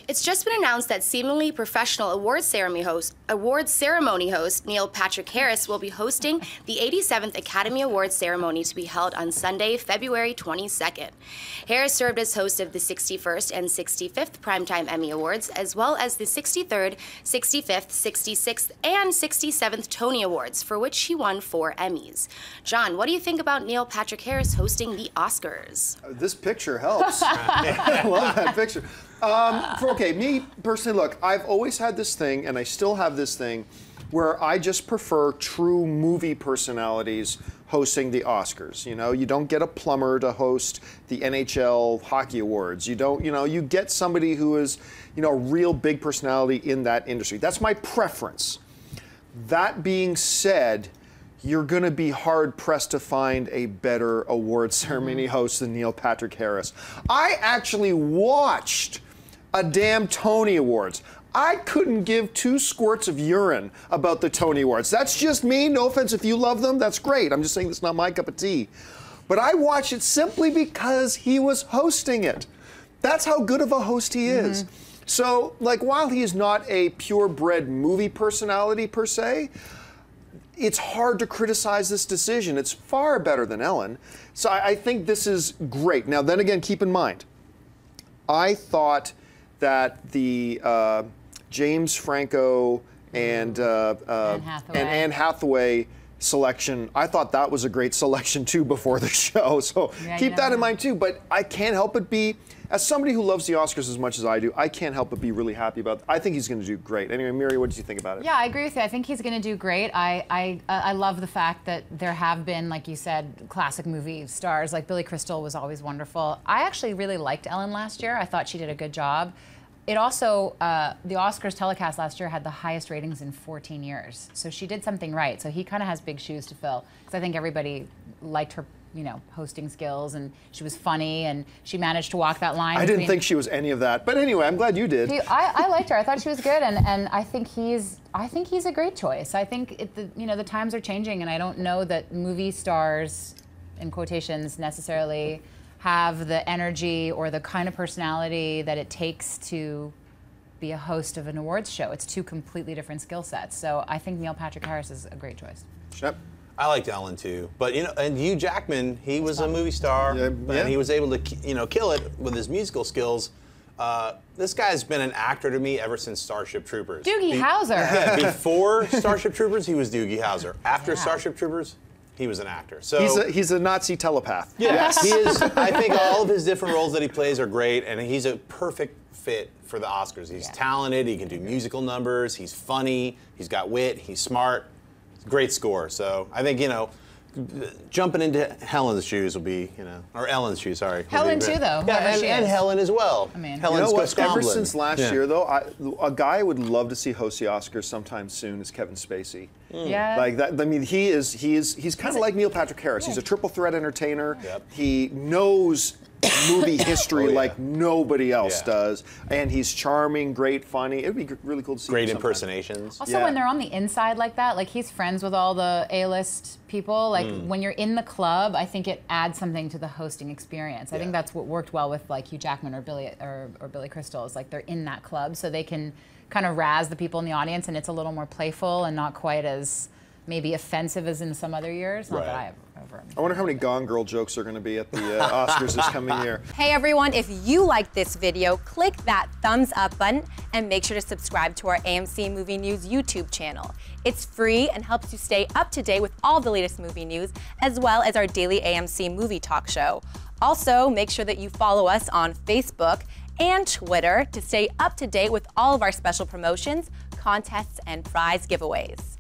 It's just been announced that seemingly professional awards ceremony host Neil Patrick Harris will be hosting the 87th Academy Awards ceremony to be held on Sunday, February 22nd. Harris served as host of the 61st and 65th Primetime Emmy Awards, as well as the 63rd, 65th, 66th, and 67th Tony Awards, for which he won 4 Emmys. John, what do you think about Neil Patrick Harris hosting the Oscars? This picture helps. I love that picture. Okay, me personally, look, I've always had this thing, and I still have this thing, where I just prefer true movie personalities hosting the Oscars. You know, you don't get a plumber to host the NHL Hockey Awards. You don't, you get somebody who is, a real big personality in that industry. That's my preference. That being said, you're going to be hard-pressed to find a better award ceremony host than Neil Patrick Harris. I actually watched a damn Tony Awards. I couldn't give 2 squirts of urine about the Tony Awards. That's just me. No offense if you love them. That's great. I'm just saying it's not my cup of tea. But I watched it simply because he was hosting it. That's how good of a host he is. So, while he is not a purebred movie personality per se, it's hard to criticize this decision. It's far better than Ellen. So I think this is great. Now, then again, keep in mind, I thought that the James Franco and Anne Hathaway selection, I thought that was a great selection too before the show. So keep that in mind too. But I can't help but be, as somebody who loves the Oscars as much as I do, I can't help but be really happy about it. I think he's going to do great. Anyway, Miri, what did you think about it? Yeah, I agree with you. I think he's going to do great. I love the fact that there have been, like you said, classic movie stars. Like Billy Crystal was always wonderful. I actually really liked Ellen last year. I thought she did a good job. It also, the Oscars telecast last year had the highest ratings in 14 years. So she did something right. So he kind of has big shoes to fill. Because I think everybody liked her, hosting skills, and she was funny, and she managed to walk that line. I didn't think she was any of that. But anyway, I'm glad you did. I liked her. I thought she was good, and I think he's a great choice. I think the times are changing, and I don't know that movie stars, in quotations, necessarily have the energy or the kind of personality that it takes to be a host of an awards show. It's 2 completely different skill sets. So I think Neil Patrick Harris is a great choice. Yep. I liked Ellen too, but and Hugh Jackman, he was a movie star, and he was able to kill it with his musical skills. This guy's been an actor to me ever since Starship Troopers. Doogie Howser. Yeah, before Starship Troopers, he was Doogie Howser. After Starship Troopers, he was an actor. So he's a Nazi telepath. Yes, he is. I think all of his different roles that he plays are great, and he's a perfect fit for the Oscars. He's talented. He can do musical numbers. He's funny. He's got wit. He's smart. Great score. So I think jumping into Helen's shoes will be or Ellen's shoes. Sorry. Helen too, though. Yeah, and Helen as well. I mean, Helen's ever since last year, though, a guy I would love to see host the Oscars sometime soon is Kevin Spacey. Yeah. Like that. I mean, he's kind of like Neil Patrick Harris. He's a triple threat entertainer. Yep. He knows movie history like nobody else does, and he's charming, great, funny. It'd be really cool to see. Great him impersonations. Also, when they're on the inside like that, like he's friends with all the A-list people. Like when you're in the club, I think it adds something to the hosting experience. I think that's what worked well with like Hugh Jackman or Billy Crystal. Is like they're in that club, so they can kind of razz the people in the audience, and it's a little more playful and not quite as maybe offensive as in some other years. Not that I ever. I wonder how many Gone Girl jokes are going to be at the Oscars this coming year. Hey everyone, if you like this video, click that thumbs up button and make sure to subscribe to our AMC Movie News YouTube channel. It's free and helps you stay up to date with all the latest movie news, as well as our daily AMC movie talk show. Also, make sure that you follow us on Facebook and Twitter to stay up to date with all of our special promotions, contests, and prize giveaways.